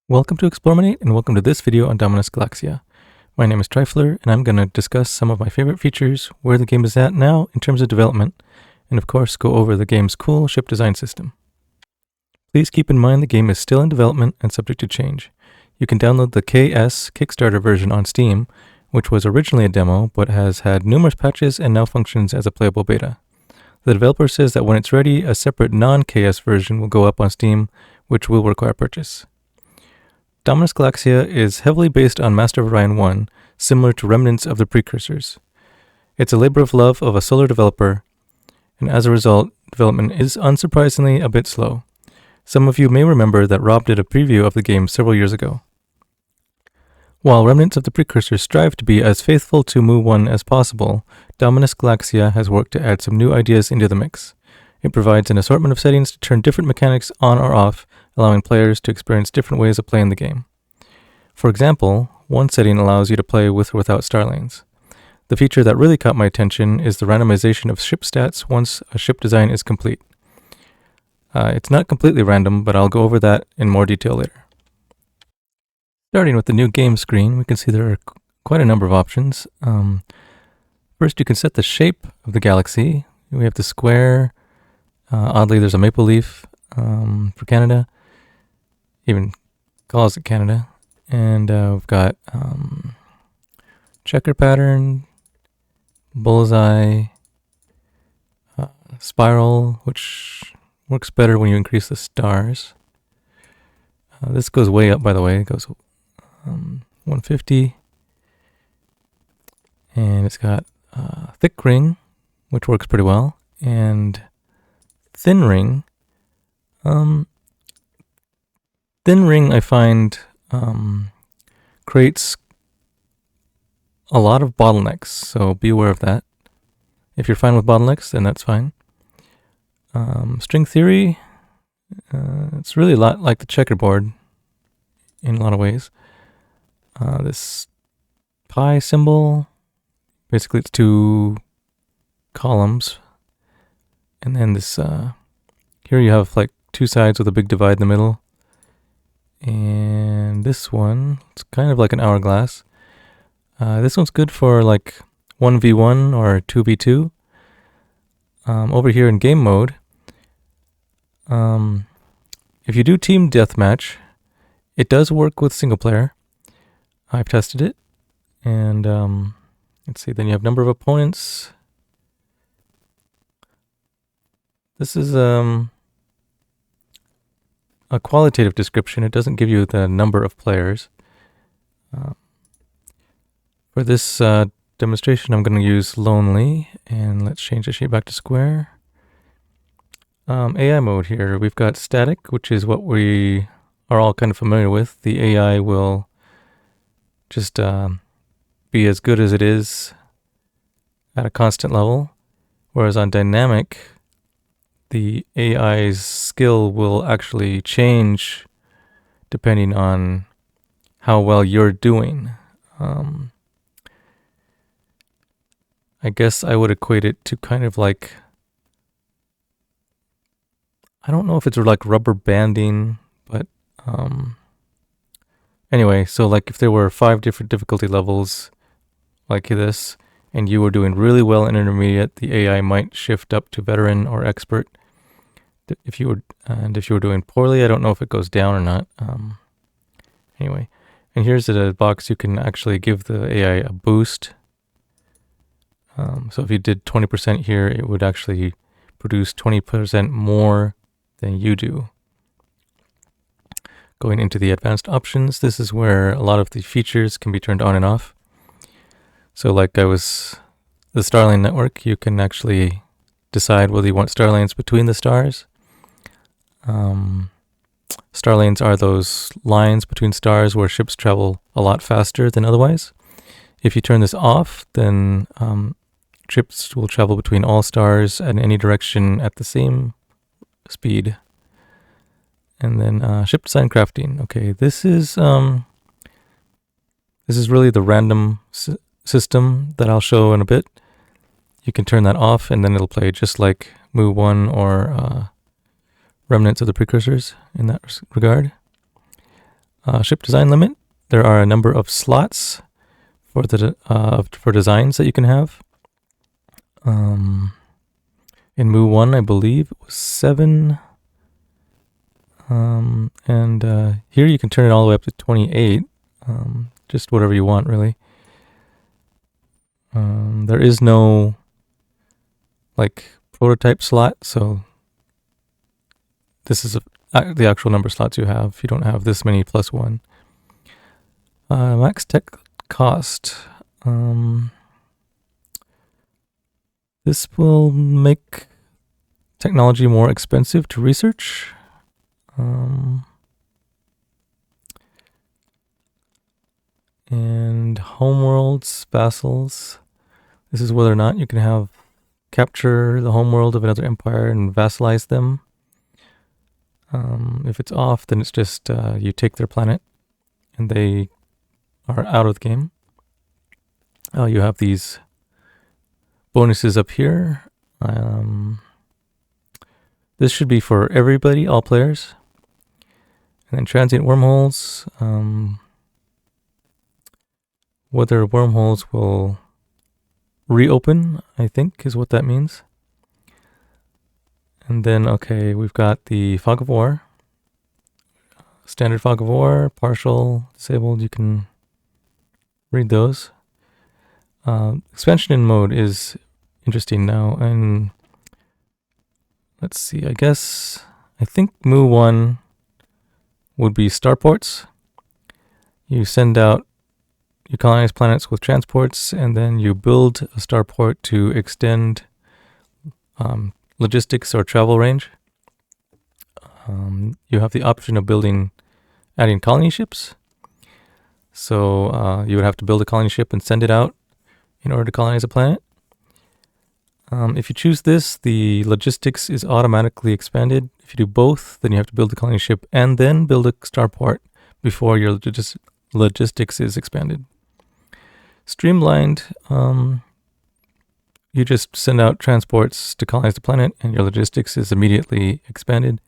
Welcome to Explorminate and welcome to this video on Dominus Galaxia. My name is Trifler and I'm going to discuss some of my favorite features, where the game is at now in terms of development, and of course go over the game's cool ship design system. Please keep in mind the game is still in development and subject to change. You can download the KS Kickstarter version on Steam, which was originally a demo but has had numerous patches and now functions as a playable beta. The developer says that when it's ready, a separate non-KS version will go up on Steam, which will require purchase. Dominus Galaxia is heavily based on Master of Orion 1, similar to remnants of the precursors. It's a labor of love of a solar developer, and as a result, development is unsurprisingly a bit slow. Some of you may remember that Rob did a preview of the game several years ago. While remnants of the precursors strive to be as faithful to Mu 1 as possible, Dominus Galaxia has worked to add some new ideas into the mix. It provides an assortment of settings to turn different mechanics on or off, allowing players to experience different ways of playing the game. For example, one setting allows you to play with or without star lanes. The feature that really caught my attention is the randomization of ship stats once a ship design is complete. It's not completely random, but I'll go over that in more detail later. Starting with the new game screen, we can see there are quite a number of options. First, you can set the shape of the galaxy. We have the square. Oddly, there's a maple leaf for Canada. Even calls it Canada. And we've got checker pattern, bullseye, spiral, which works better when you increase the stars. This goes way up, by the way. It goes 150. And it's got thick ring, which works pretty well, and thin ring. Thin ring, I find, creates a lot of bottlenecks, so be aware of that. If you're fine with bottlenecks, then that's fine. String theory, it's really a lot like the checkerboard in a lot of ways. This pi symbol, basically it's two columns, and then this, here you have like two sides with a big divide in the middle. And this one, it's kind of like an hourglass. This one's good for like 1v1 or 2v2. Over here in game mode, if you do team deathmatch, it does work with single player. I've tested it. And let's see, then you have number of opponents. This is a qualitative description. It doesn't give you the number of players. For this demonstration, I'm going to use lonely, and let's change the shape back to square. AI mode here, we've got static, which is what we are all kind of familiar with. The AI will just be as good as it is at a constant level, whereas on dynamic, the AI's skill will actually change depending on how well you're doing. I guess I would equate it to kind of like, I don't know if it's like rubber banding, but anyway, so like if there were 5 different difficulty levels like this, and you were doing really well in intermediate, the AI might shift up to veteran or expert. If you were doing poorly, I don't know if it goes down or not. Anyway, and here's a box you can actually give the AI a boost. So if you did 20% here, it would actually produce 20% more than you do. Going into the advanced options, this is where a lot of the features can be turned on and off. So like the Starlane network, you can actually decide whether you want star lanes between the stars. Star lanes are those lines between stars where ships travel a lot faster than otherwise. If you turn this off, then ships will travel between all stars in any direction at the same speed. And then ship design crafting. Okay, this is really the random system that I'll show in a bit. You can turn that off and then it'll play just like Mu 1 or remnants of the precursors in that regard. Ship design limit. There are a number of slots for the for designs that you can have. In Mu1, I believe it was 7. And here you can turn it all the way up to 28. Just whatever you want, really. There is no like prototype slot, so this is the actual number of slots you have. You don't have this many plus 1. Max tech cost. This will make technology more expensive to research. And homeworlds, vassals. This is whether or not you can capture the homeworld of another empire and vassalize them. If it's off, then it's just you take their planet and they are out of the game. You have these bonuses up here. This should be for everybody, all players. And then transient wormholes. Whether wormholes will reopen, I think, is what that means. And then, okay, we've got the Fog of War. Standard Fog of War, partial, disabled, you can read those. Expansion in mode is interesting now. And let's see, I think Mu1 would be starports. You colonize planets with transports, and then you build a starport to extend logistics or travel range. You have the option of adding colony ships. So you would have to build a colony ship and send it out in order to colonize a planet. If you choose this, the logistics is automatically expanded. If you do both, then you have to build the colony ship and then build a starport before your logistics is expanded. Streamlined, you just send out transports to colonize the planet and your logistics is immediately expanded.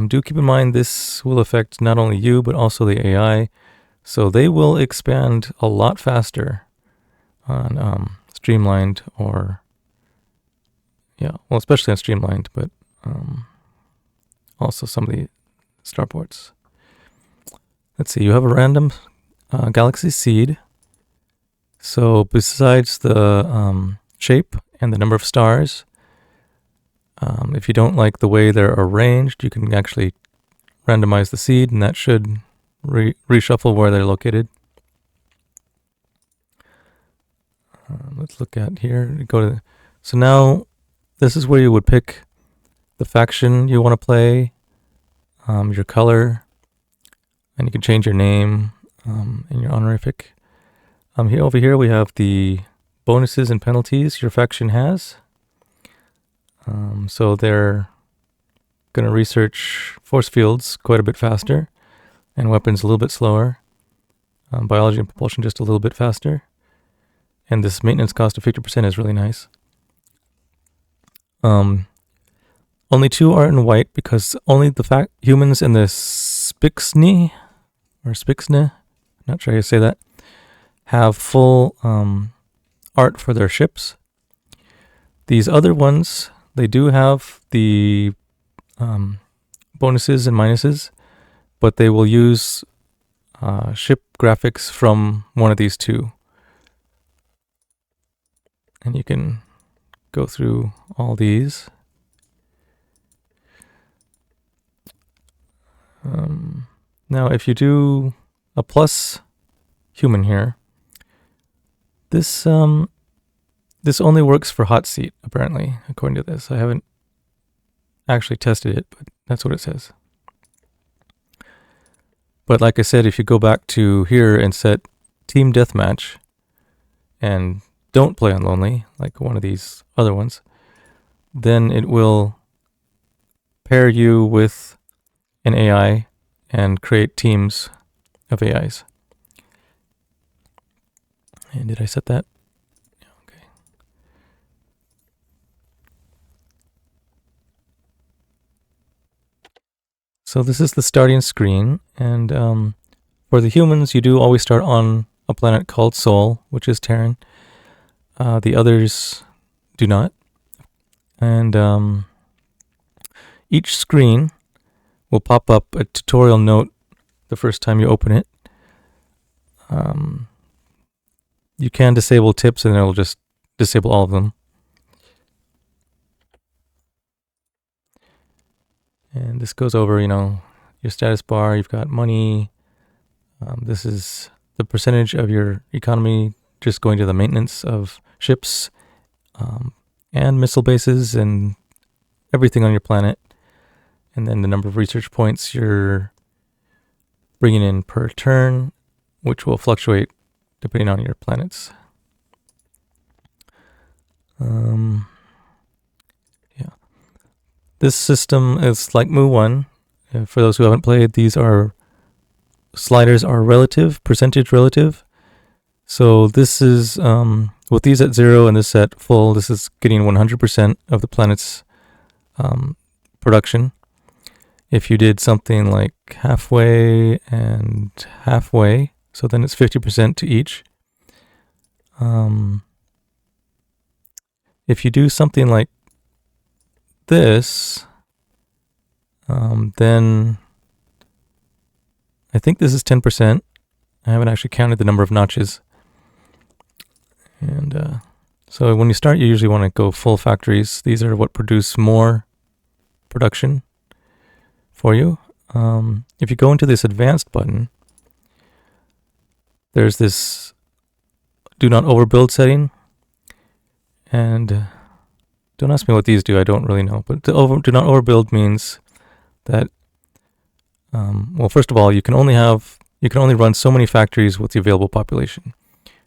Do keep in mind this will affect not only you, but also the AI. So they will expand a lot faster on streamlined or, especially on streamlined, but also some of the starports. Let's see, you have a random galaxy seed. So besides the shape and the number of stars, if you don't like the way they're arranged, you can actually randomize the seed, and that should reshuffle where they're located. Let's look at here. So now this is where you would pick the faction you want to play, your color, and you can change your name and your honorific. Over here we have the bonuses and penalties your faction has. So they're going to research force fields quite a bit faster, and weapons a little bit slower. Biology and propulsion just a little bit faster. And this maintenance cost of 50% is really nice. Only 2 are in white because only the humans and the Spixne, not sure how you say that, have full art for their ships. These other ones, they do have the bonuses and minuses, but they will use ship graphics from one of these 2. And you can go through all these. Now, if you do a plus human here, this only works for hot seat, apparently, according to this. I haven't actually tested it, but that's what it says. But like I said, if you go back to here and set team deathmatch and don't play on lonely, like one of these other ones, then it will pair you with an AI and create teams of AIs. And did I set that? Yeah, okay. So this is the starting screen, and for the humans, you do always start on a planet called Sol, which is Terran. The others do not. And each screen will pop up a tutorial note the first time you open it. You can disable tips and it'll just disable all of them. And this goes over, your status bar. You've got money. This is the percentage of your economy just going to the maintenance of ships and missile bases and everything on your planet. And then the number of research points you're bringing in per turn, which will fluctuate depending on your planets. Yeah. This system is like Mu1. For those who haven't played, these sliders are relative, percentage relative. So this is, with these at 0 and this at full, this is getting 100% of the planet's production. If you did something like halfway and halfway, so then it's 50% to each. If you do something like this, then I think this is 10%. I haven't actually counted the number of notches. And so when you start, you usually want to go full factories. These are what produce more production for you. If you go into this advanced button, there's this do not overbuild setting. And don't ask me what these do, I don't really know. But do not overbuild means that, well, first of all, you can only run so many factories with the available population.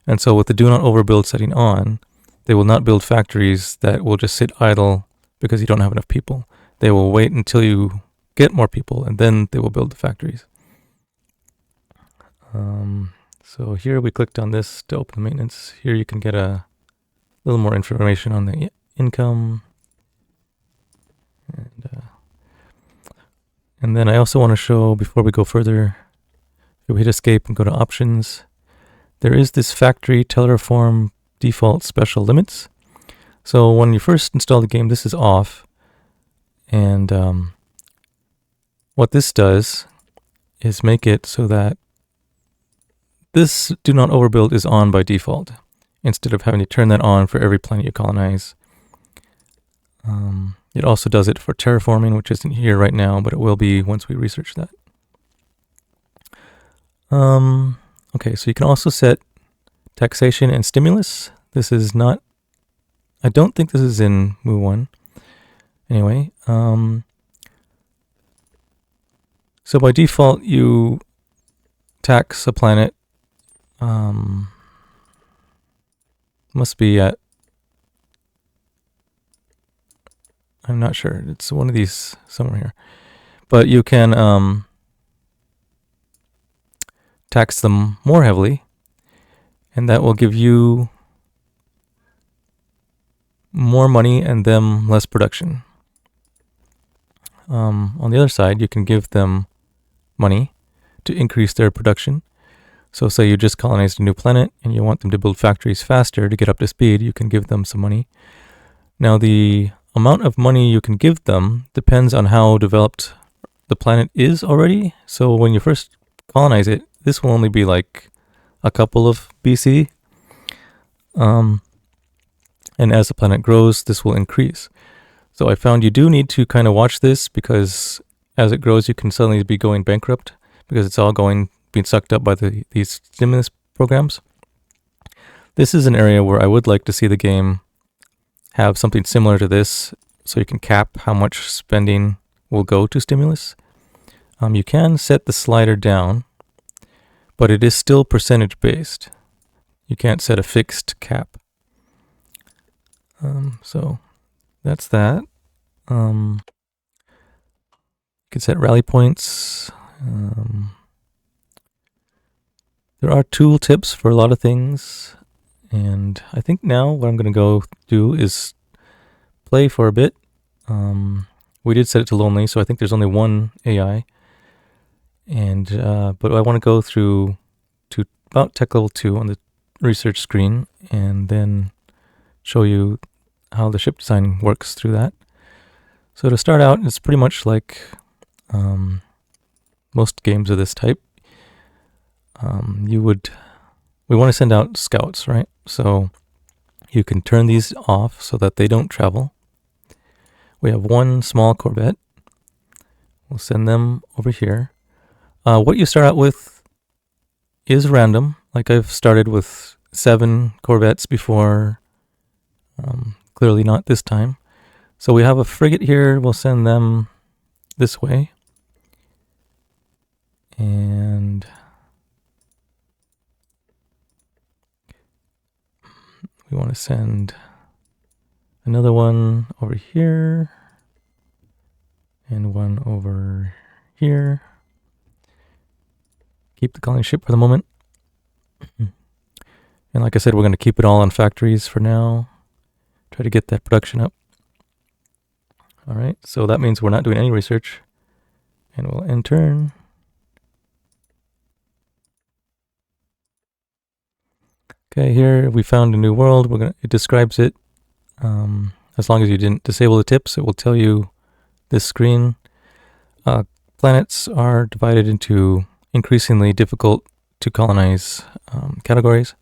And so with the do not overbuild setting on, they will not build factories that will just sit idle because you don't have enough people. They will wait until you get more people, and then they will build the factories. So here we clicked on this to open the maintenance. Here you can get a little more information on the income. And then I also want to show, before we go further, if we hit escape and go to options, there is this factory Terraform default special limits. So when you first install the game, this is off. And what this does is make it so that this do not overbuild is on by default, instead of having to turn that on for every planet you colonize. It also does it for terraforming, which isn't here right now, but it will be once we research that. Okay, so you can also set taxation and stimulus. This is not, I don't think this is in Mu1. Anyway, so by default, you tax a planet, must be at, I'm not sure, it's one of these somewhere here, but you can tax them more heavily, and that will give you more money and them less production. On the other side, you can give them money to increase their production. So say you just colonized a new planet and you want them to build factories faster to get up to speed, you can give them some money. Now the amount of money you can give them depends on how developed the planet is already. So when you first colonize it, this will only be like a couple of BC. And as the planet grows, this will increase. So I found you do need to kind of watch this, because as it grows, you can suddenly be going bankrupt because it's all being sucked up by these stimulus programs. This is an area where I would like to see the game have something similar to this, so you can cap how much spending will go to stimulus. You can set the slider down, but it is still percentage based. You can't set a fixed cap. So that's that. You can set rally points. There are tool tips for a lot of things, and I think now what I'm going to go do is play for a bit. We did set it to lonely, so I think there's only one AI. And but I want to go through to about tech level 2 on the research screen, and then show you how the ship design works through that. So to start out, it's pretty much like most games of this type. We want to send out scouts, right? So you can turn these off so that they don't travel. We have one small corvette. We'll send them over here. What you start out with is random. Like I've started with 7 corvettes before. Clearly not this time. So we have a frigate here. We'll send them this way. And we want to send another one over here. And one over here. Keep the colony ship for the moment. And like I said, we're going to keep it all on factories for now. Try to get that production up. All right, so that means we're not doing any research. And we'll end turn. Okay, here we found a new world. It describes it. As long as you didn't disable the tips, it will tell you this screen. Planets are divided into increasingly difficult to colonize categories.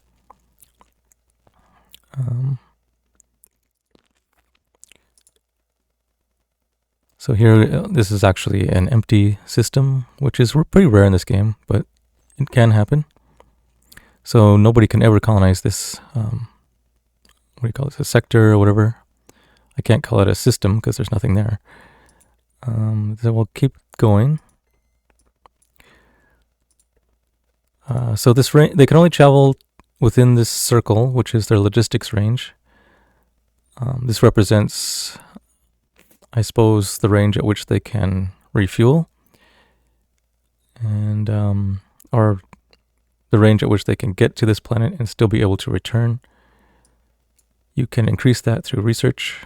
So here, this is actually an empty system, which is pretty rare in this game, but it can happen. So nobody can ever colonize this, what do you call this, a sector or whatever. I can't call it a system because there's nothing there. So we'll keep going. So this they can only travel within this circle, which is their logistics range. This represents, I suppose, the range at which they can refuel, and or the range at which they can get to this planet and still be able to return. You can increase that through research,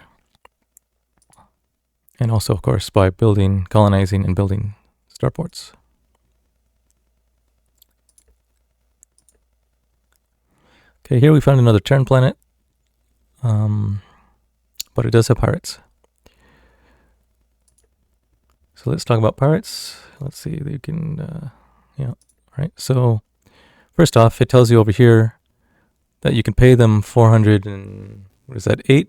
and also, of course, by colonizing and building starports. Okay, here we found another Terran planet, but it does have pirates. So let's talk about pirates. Let's see, they can, yeah, right. So first off, it tells you over here that you can pay them 400 and, what is that, 8, it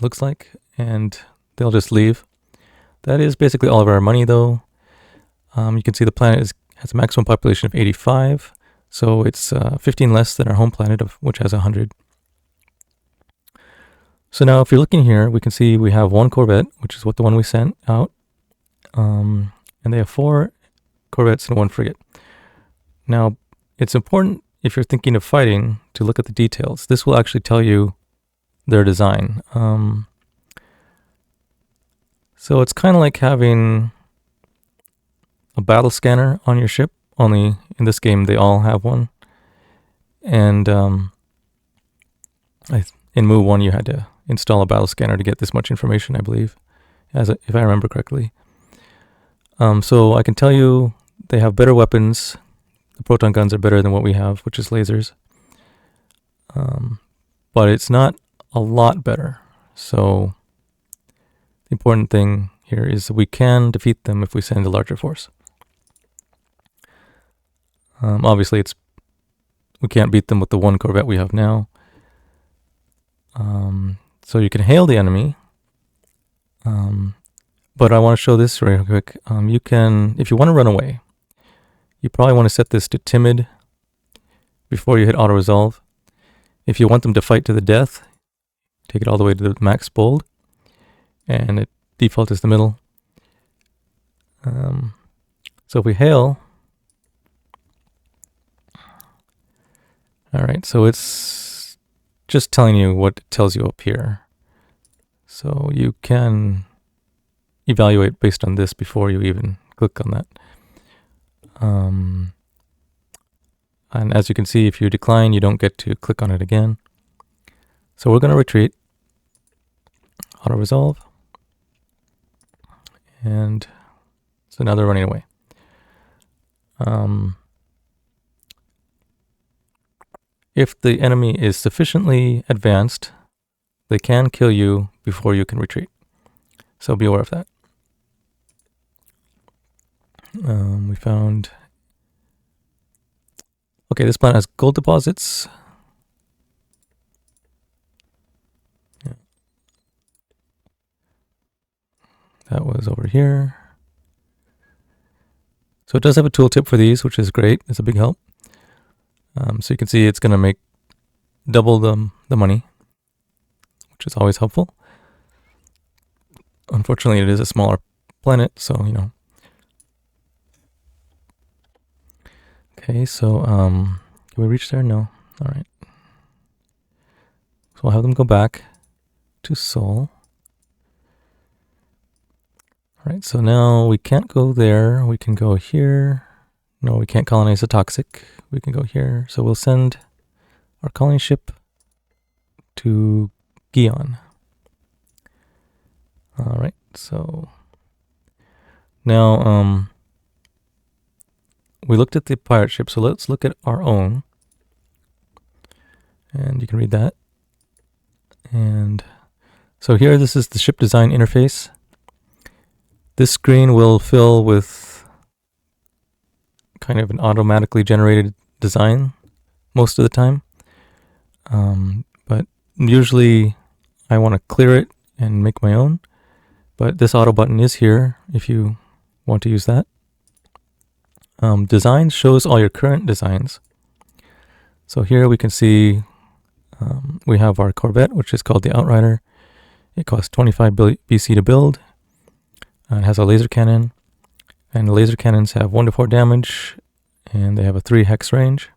looks like, and they'll just leave. That is basically all of our money, though. You can see the planet has a maximum population of 85, so it's 15 less than our home planet, which has 100. So now if you're looking here, we can see we have 1 corvette, which is the one we sent out. And they have 4 corvettes and 1 frigate. Now, it's important if you're thinking of fighting to look at the details. This will actually tell you their design. So it's kind of like having a battle scanner on your ship, only in this game they all have one. And in Mu 1 you had to install a battle scanner to get this much information, I believe, if I remember correctly. So I can tell you they have better weapons. The proton guns are better than what we have, which is lasers. But it's not a lot better. So the important thing here is that we can defeat them if we send a larger force. Obviously, we can't beat them with the 1 corvette we have now. So you can hail the enemy. But I want to show this real quick. You can, if you want to run away, you probably want to set this to timid before you hit auto resolve. If you want them to fight to the death, take it all the way to the max bold, and it default is the middle. So if we hail, all right, so it's just telling you what it tells you up here. So you can evaluate based on this before you even click on that. And as you can see, if you decline, you don't get to click on it again. So we're going to retreat, auto resolve, and so now they're running away. If the enemy is sufficiently advanced, they can kill you before you can retreat. So be aware of that. We found... Okay, this planet has gold deposits. Yeah. That was over here. So it does have a tooltip for these, which is great. It's a big help. So you can see it's going to make double the money, which is always helpful. Unfortunately, it is a smaller planet, so, you know. Okay, so, can we reach there? No. All right. So I'll have them go back to Sol. All right, so now we can't go there. We can go here. No, we can't colonize the toxic. We can go here. So we'll send our colony ship to Gion. All right, so now we looked at the pirate ship, so let's look at our own. And you can read that. And so here, this is the ship design interface. This screen will fill with kind of an automatically generated design most of the time. But usually I want to clear it and make my own. But this auto button is here if you want to use that. Designs shows all your current designs. So here we can see we have our Corvette, which is called the Outrider. It costs 25 BC to build. It has a laser cannon, and the laser cannons have 1 to 4 damage, and they have a 3 hex range.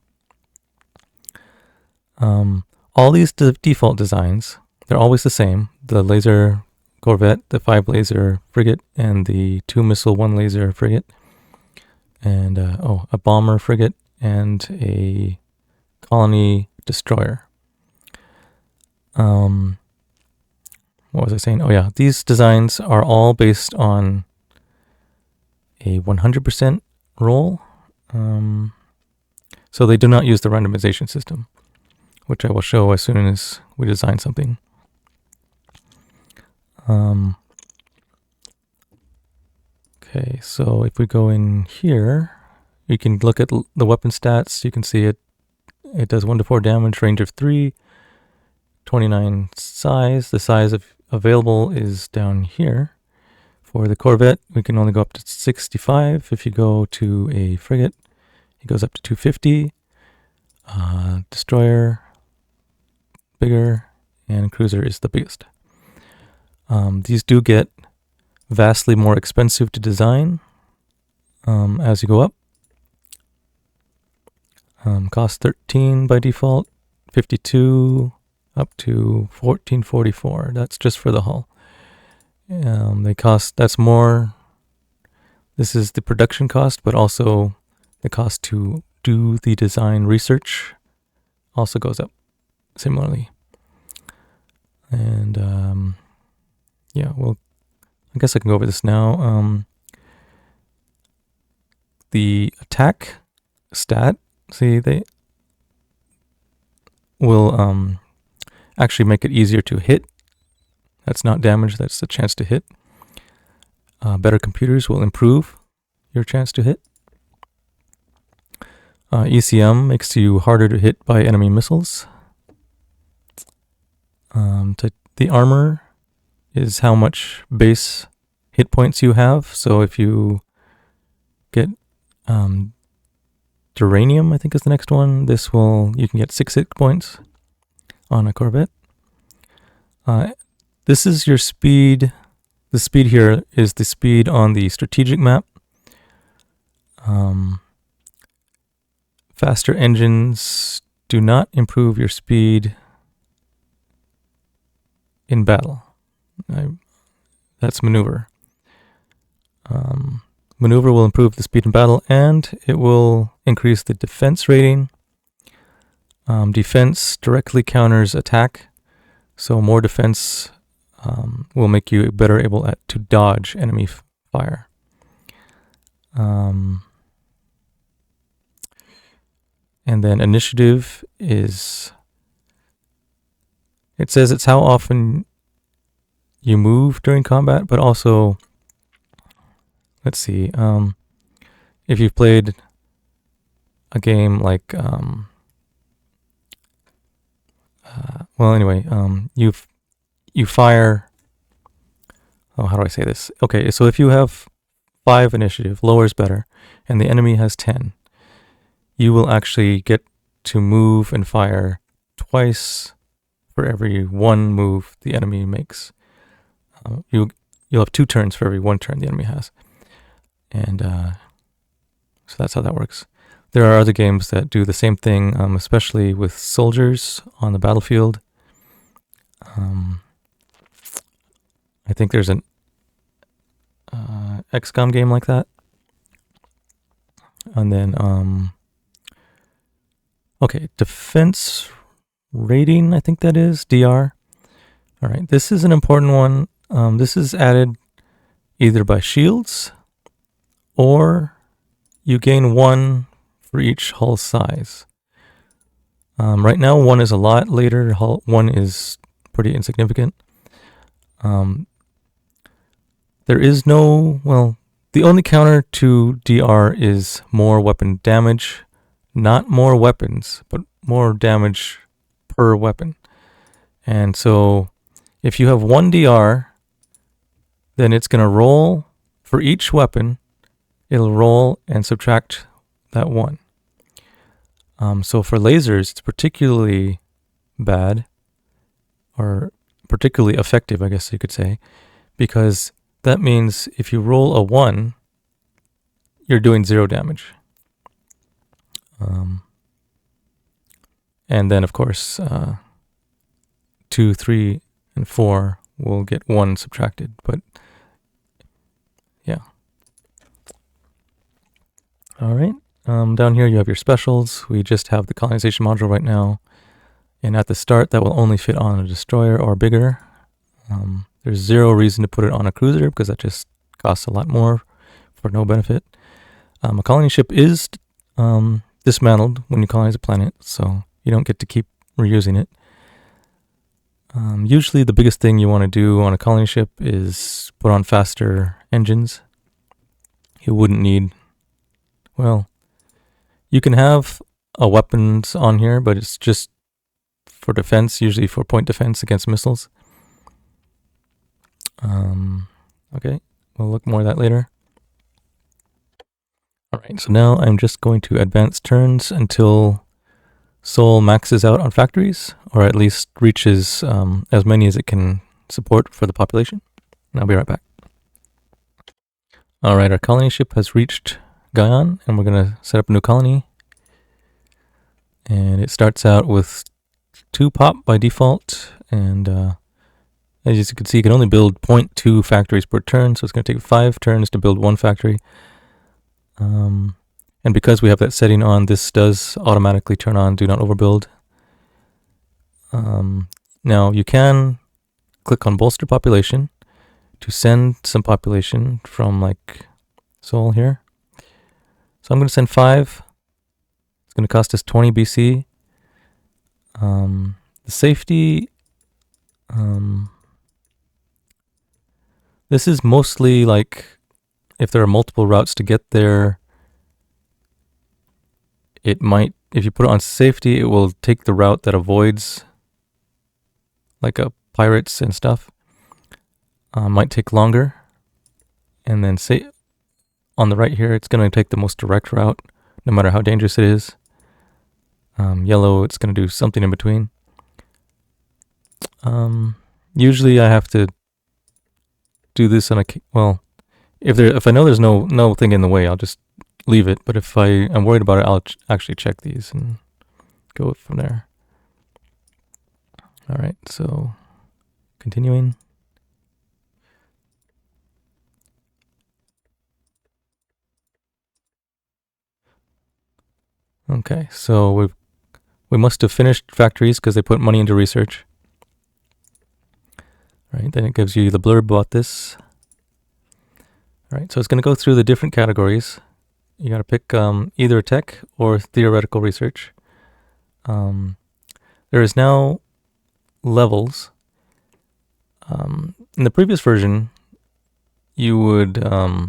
All these default designs, they're always the same. The laser Corvette, the 5 laser frigate, and the 2 missile 1 laser frigate, and a bomber frigate, and a colony destroyer. What was I saying? Oh yeah, these designs are all based on a 100% roll. So they do not use the randomization system, which I will show as soon as we design something. Okay, so if we go in here, you can look at the weapon stats. You can see it does 1 to 4 damage, range of 3, 29 size. The size available is down here. For the Corvette, we can only go up to 65. If you go to a frigate, it goes up to 250. Destroyer, bigger, and cruiser is the biggest. These do get vastly more expensive to design as you go up. Cost 13 by default, 52 up to 1444. That's just for the hull. They cost, that's more, this is the production cost, but also the cost to do the design research also goes up similarly. And yeah, well, I guess I can go over this now. The attack stat, see, they will actually make it easier to hit. That's not damage, that's a chance to hit. Better computers will improve your chance to hit. ECM makes you harder to hit by enemy missiles. The armor is how much base hit points you have. So if you get Duranium, I think is the next one, you can get 6 hit points on a Corvette. This is your speed. The speed here is the speed on the strategic map. Faster engines do not improve your speed in battle. That's maneuver. Maneuver will improve the speed in battle, and it will increase the defense rating. Defense directly counters attack, so more defense will make you better able to dodge enemy fire. And then initiative is, it says it's how often you move during combat, but also, let's see, if you've played a game like, well, anyway, you fire, oh, how do I say this? Okay, so if you have 5 initiative, lower is better, and the enemy has 10, you will actually get to move and fire twice for every 1 move the enemy makes. You'll have 2 turns for every 1 turn the enemy has. And so that's how that works. There are other games that do the same thing, especially with soldiers on the battlefield. I think there's an XCOM game like that. And then, okay, defense rating, I think that is, DR. All right, this is an important one. This is added either by shields or you gain 1 for each hull size. Right now, 1 is a lot. Later, 1 is pretty insignificant. There is no, well, the only counter to DR is more weapon damage. Not more weapons, but more damage per weapon. And so if you have 1 DR, then it's going to roll for each weapon. It'll roll and subtract that 1. So for lasers, it's particularly bad, or particularly effective, I guess you could say, because that means if you roll a 1, you're doing 0 damage. And then, of course, 2, 3, and 4 will get 1 subtracted, but yeah. All right, down here you have your specials. We just have the colonization module right now. And at the start, that will only fit on a destroyer or bigger. There's 0 reason to put it on a cruiser because that just costs a lot more for no benefit. A colony ship is dismantled when you colonize a planet, so you don't get to keep reusing it. Usually the biggest thing you want to do on a colony ship is put on faster engines. You wouldn't need, well, you can have weapons on here, but it's just for defense, usually for point defense against missiles. Okay, we'll look more at that later. All right, so now I'm just going to advance turns until Sol maxes out on factories, or at least reaches as many as it can support for the population. And I'll be right back. All right, our colony ship has reached Gion, and we're going to set up a new colony. And it starts out with 2 pop by default, and as you can see, you can only build 0.2 factories per turn, so it's going to take 5 turns to build 1 factory. And because we have that setting on, this does automatically turn on Do Not Overbuild. Now, you can click on Bolster Population to send some population from, like, Sol here. So I'm going to send 5. It's going to cost us 20 BC. The safety... this is mostly like if there are multiple routes to get there, it might, if you put it on safety, it will take the route that avoids like pirates and stuff. Might take longer. And then say on the right here, it's going to take the most direct route, no matter how dangerous it is. Yellow, it's going to do something in between. Usually I have to do this on a, well, if I know there's no thing in the way, I'll just leave it. But if I am worried about it, I'll actually check these and go from there. All right, so continuing. Okay, so we must have finished factories because they put money into research. Right, then it gives you the blurb about this. All right, so it's going to go through the different categories. You got to pick either tech or theoretical research. there is now levels. In the previous version, you would, so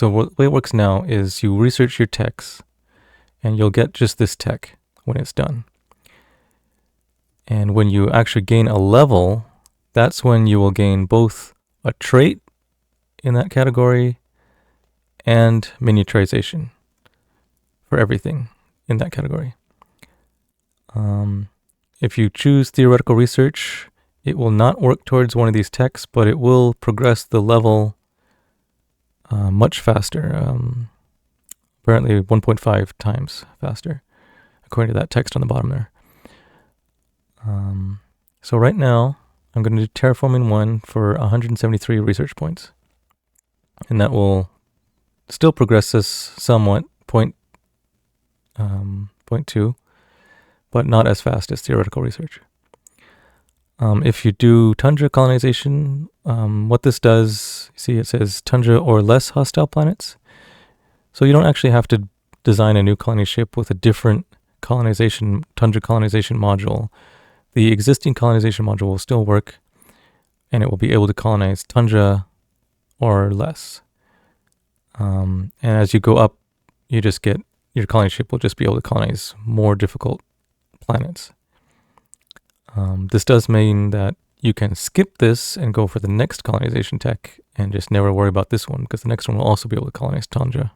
the way it works now is you research your techs, and you'll get just this tech when it's done. And when you actually gain a level, that's when you will gain both a trait in that category and miniaturization for everything in that category. If you choose theoretical research, it will not work towards one of these techs, but it will progress the level much faster, apparently 1.5 times faster, according to that text on the bottom there. So right now, I'm going to do terraforming 1 for 173 research points. And that will still progress us somewhat, 0.2, but not as fast as theoretical research. If you do tundra colonization, what this does, see it says tundra or less hostile planets. So you don't actually have to design a new colony ship with a different tundra colonization module. The existing colonization module will still work, and it will be able to colonize tundra or less. And as you go up, you just get, your colony ship will just be able to colonize more difficult planets. This does mean that you can skip this and go for the next colonization tech and just never worry about this one, because the next one will also be able to colonize tundra.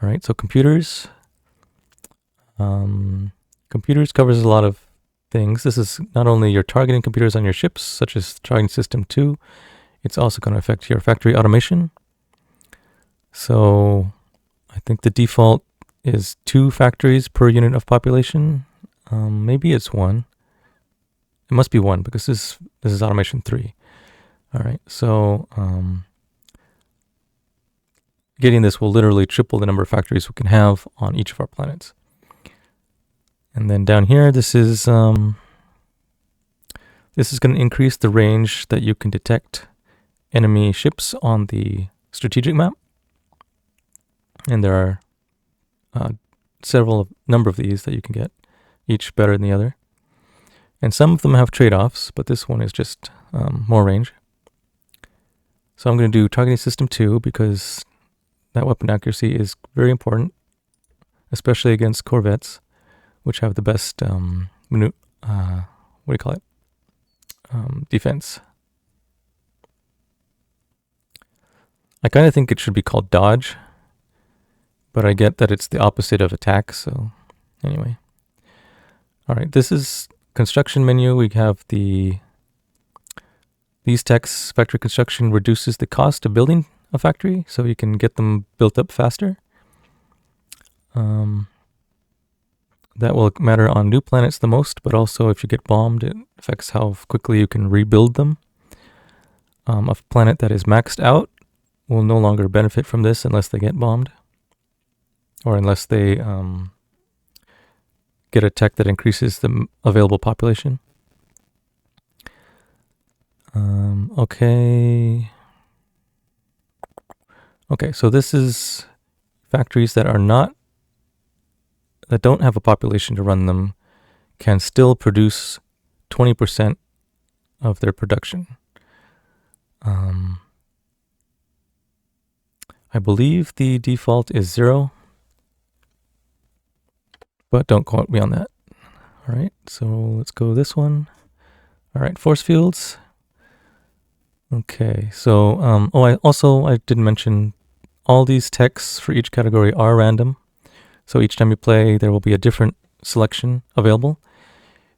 All right, so computers. Computers covers a lot of things. This is not only your targeting computers on your ships, such as targeting system 2, it's also going to affect your factory automation. So I think the default is 2 factories per unit of population. Maybe it's 1. It must be 1 because this is automation 3. All right, so getting this will literally triple the number of factories we can have on each of our planets. And then down here, this is going to increase the range that you can detect enemy ships on the strategic map. And there are number of these that you can get, each better than the other. And some of them have trade-offs, but this one is just more range. So I'm going to do targeting system 2 because that weapon accuracy is very important, especially against corvettes, which have the best defense. I kind of think it should be called dodge, but I get that it's the opposite of attack, so anyway. All right, this is construction menu. We have these techs. Factory construction reduces the cost of building a factory, so you can get them built up faster. That will matter on new planets the most, but also if you get bombed, it affects how quickly you can rebuild them. A planet that is maxed out will no longer benefit from this unless they get bombed, or unless they get a tech that increases the available population. Okay, so this is factories that don't have a population to run them can still produce 20% of their production. I believe the default is 0, but don't quote me on that. All right, so let's go this one. All right, force fields. Okay, so I didn't mention all these techs for each category are random. So each time you play, there will be a different selection available.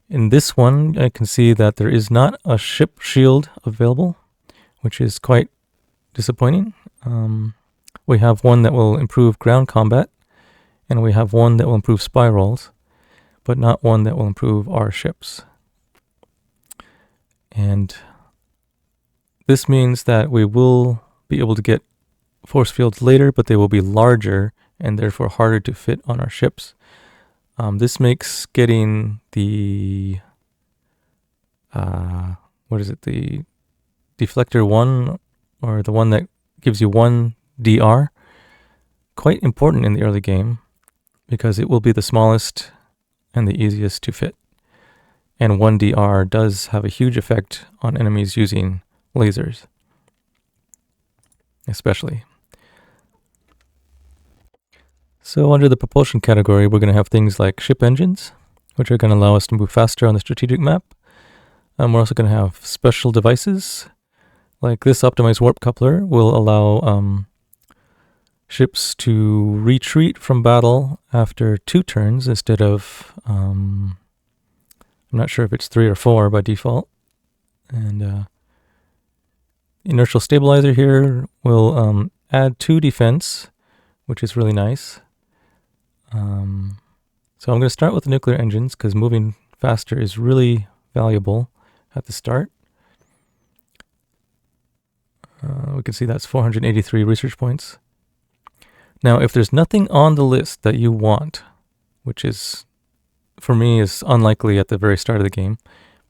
In this one, I can see that there is not a ship shield available, which is quite disappointing. We have one that will improve ground combat, and we have one that will improve spy rolls, but not one that will improve our ships. And this means that we will be able to get force fields later, but they will be larger and therefore harder to fit on our ships. This makes getting the deflector 1, or the one that gives you 1 DR, quite important in the early game because it will be the smallest and the easiest to fit. And 1DR does have a huge effect on enemies using lasers, especially. So under the propulsion category, we're going to have things like ship engines, which are going to allow us to move faster on the strategic map. We're also going to have special devices, like this optimized warp coupler will allow ships to retreat from battle after 2 turns instead of, I'm not sure if it's 3 or 4 by default. And inertial stabilizer here will add 2 defense, which is really nice. So I'm going to start with the nuclear engines because moving faster is really valuable at the start. We can see that's 483 research points. Now, if there's nothing on the list that you want, which is, for me, is unlikely at the very start of the game,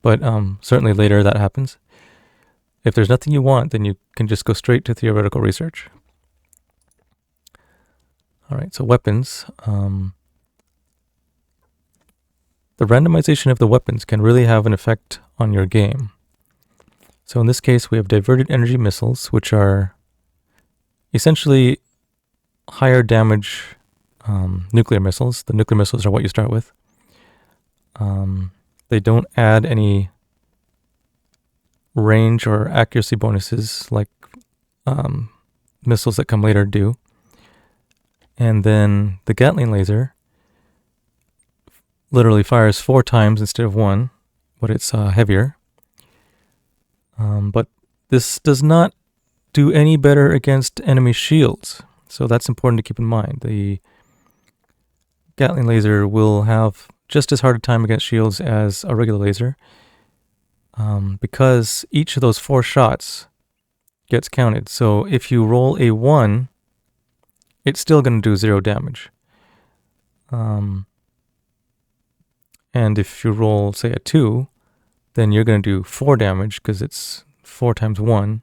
but certainly later that happens. If there's nothing you want, then you can just go straight to theoretical research. All right, so weapons. The randomization of the weapons can really have an effect on your game. So in this case, we have diverted energy missiles, which are essentially higher damage nuclear missiles. The nuclear missiles are what you start with. They don't add any range or accuracy bonuses like missiles that come later do. And then the Gatling laser literally fires 4 times instead of 1, but it's heavier. But this does not do any better against enemy shields, so that's important to keep in mind. The Gatling laser will have just as hard a time against shields as a regular laser, because each of those 4 shots gets counted. So if you roll a 1, it's still going to do 0 damage. And if you roll, say, a 2, then you're going to do 4 damage because it's 4 times 1.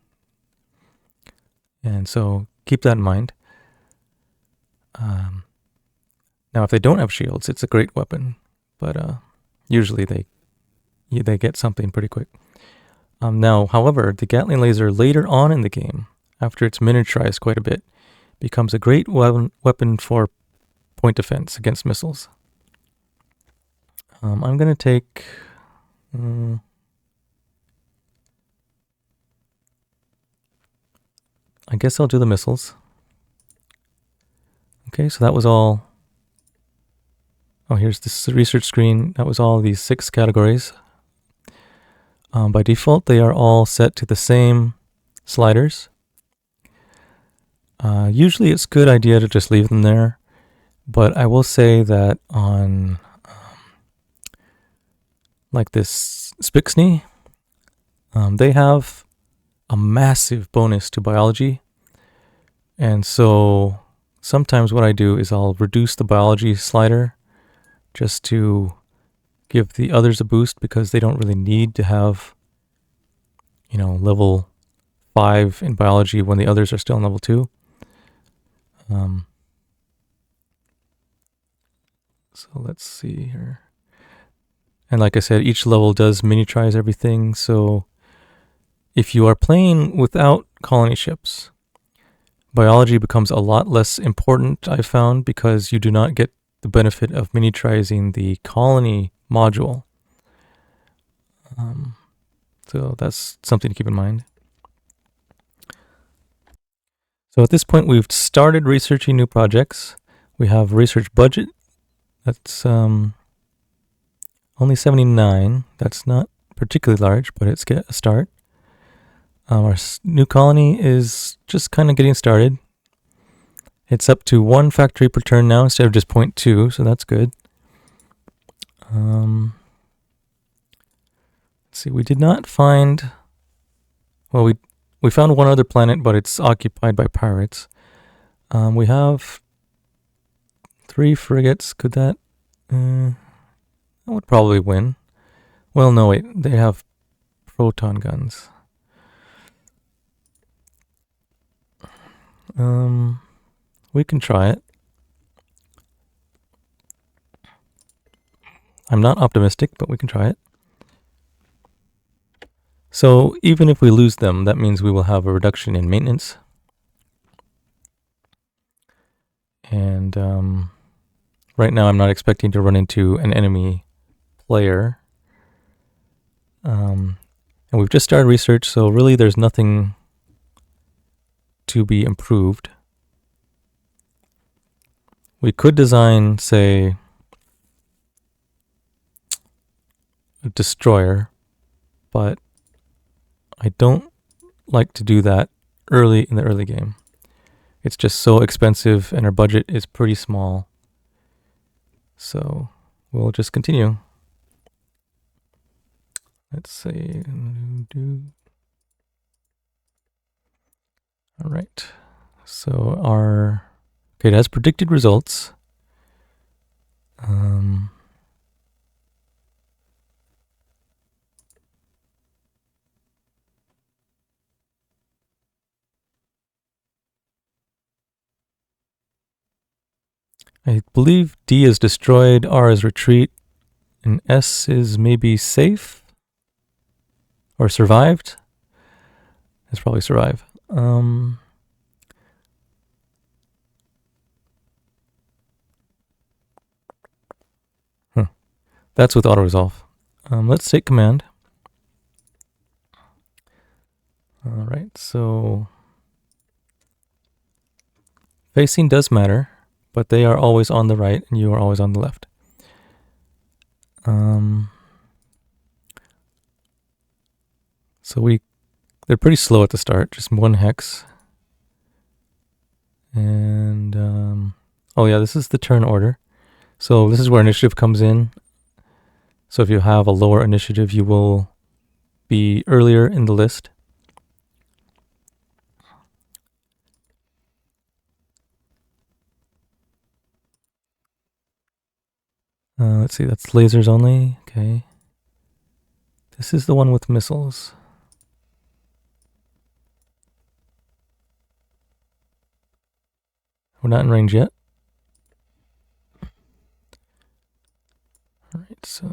And so keep that in mind. Now, if they don't have shields, it's a great weapon, but usually they get something pretty quick. Now, however, the Gatling laser later on in the game, after it's miniaturized quite a bit, becomes a great weapon for point defense against missiles. I'm going to take... I guess I'll do the missiles. Okay, so that was all... Oh, here's this research screen. That was all these 6 categories. By default, they are all set to the same sliders. Usually it's a good idea to just leave them there, but I will say that on like this Spixney, they have a massive bonus to biology, and so sometimes what I do is I'll reduce the biology slider just to give the others a boost because they don't really need to have, you know, level 5 in biology when the others are still in level 2. So let's see here. And like I said, each level does miniaturize everything. So if you are playing without colony ships, biology becomes a lot less important, I've found, because you do not get the benefit of miniaturizing the colony module. So that's something to keep in mind. So at this point, we've started researching new projects. We have research budget. That's only 79. That's not particularly large, but it's a start. Our new colony is just kind of getting started. It's up to 1 factory per turn now instead of just 0.2, so that's good. Let's see, we did not find... Well, we found 1 other planet, but it's occupied by pirates. We have 3 frigates. Could that... that would probably win. Well, no, wait. They have proton guns. We can try it. I'm not optimistic, but we can try it. So even if we lose them, that means we will have a reduction in maintenance. And right now I'm not expecting to run into an enemy player. And we've just started research, so really there's nothing to be improved. We could design, say, a destroyer, but I don't like to do that early in the early game. It's just so expensive and our budget is pretty small. So we'll just continue. Let's say, all right. So okay, it has predicted results. I believe D is destroyed, R is retreat, and S is maybe safe or survived. It's probably survive. That's with auto resolve. Let's take command. All right, so facing does matter, but they are always on the right and you are always on the left. So they're pretty slow at the start, just one hex. And oh yeah, this is the turn order. So this is where initiative comes in. So if you have a lower initiative, you will be earlier in the list. Let's see, that's lasers only. Okay. This is the one with missiles. We're not in range yet. All right, so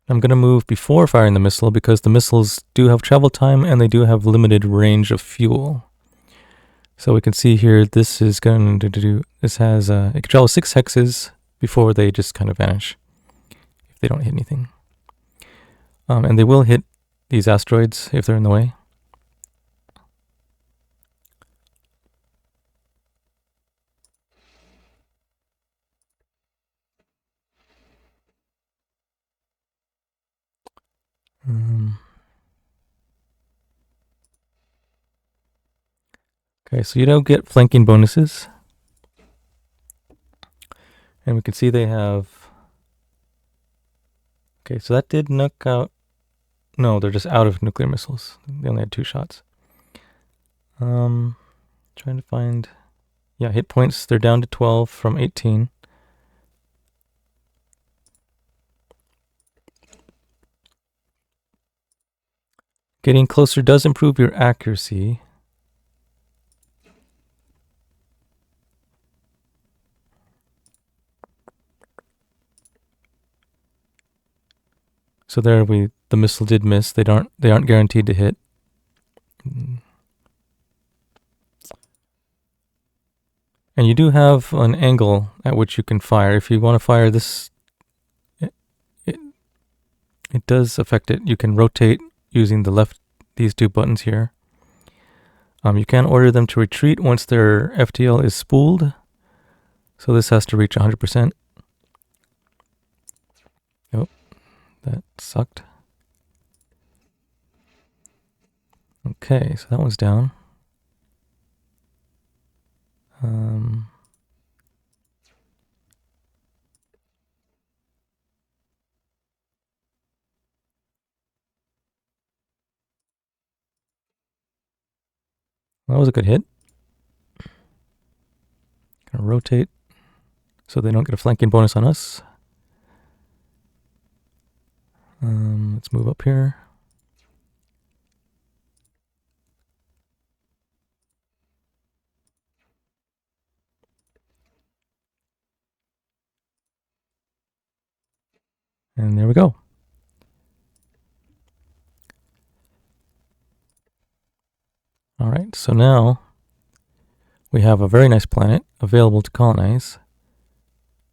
I'm going to move before firing the missile because the missiles do have travel time and they do have limited range of fuel. So we can see here, this is going to do, this has, it can travel 6 hexes before they just kind of vanish if they don't hit anything. And they will hit these asteroids if they're in the way. Okay, so you don't get flanking bonuses. And we can see they have... Okay, so that did knock out... No, they're just out of nuclear missiles. They only had 2 shots. Trying to find... Yeah, hit points, they're down to 12 from 18. Getting closer does improve your accuracy. So there the missile did miss. They aren't guaranteed to hit. And you do have an angle at which you can fire. If you want to fire this, it does affect it. You can rotate using these 2 buttons here. You can order them to retreat once their FTL is spooled. So this has to reach 100%. Oh, that sucked. Okay, so that one's down. That was a good hit. gonna rotate so they don't get a flanking bonus on us. Let's move up here. And there we go. All right, so now we have a very nice planet available to colonize.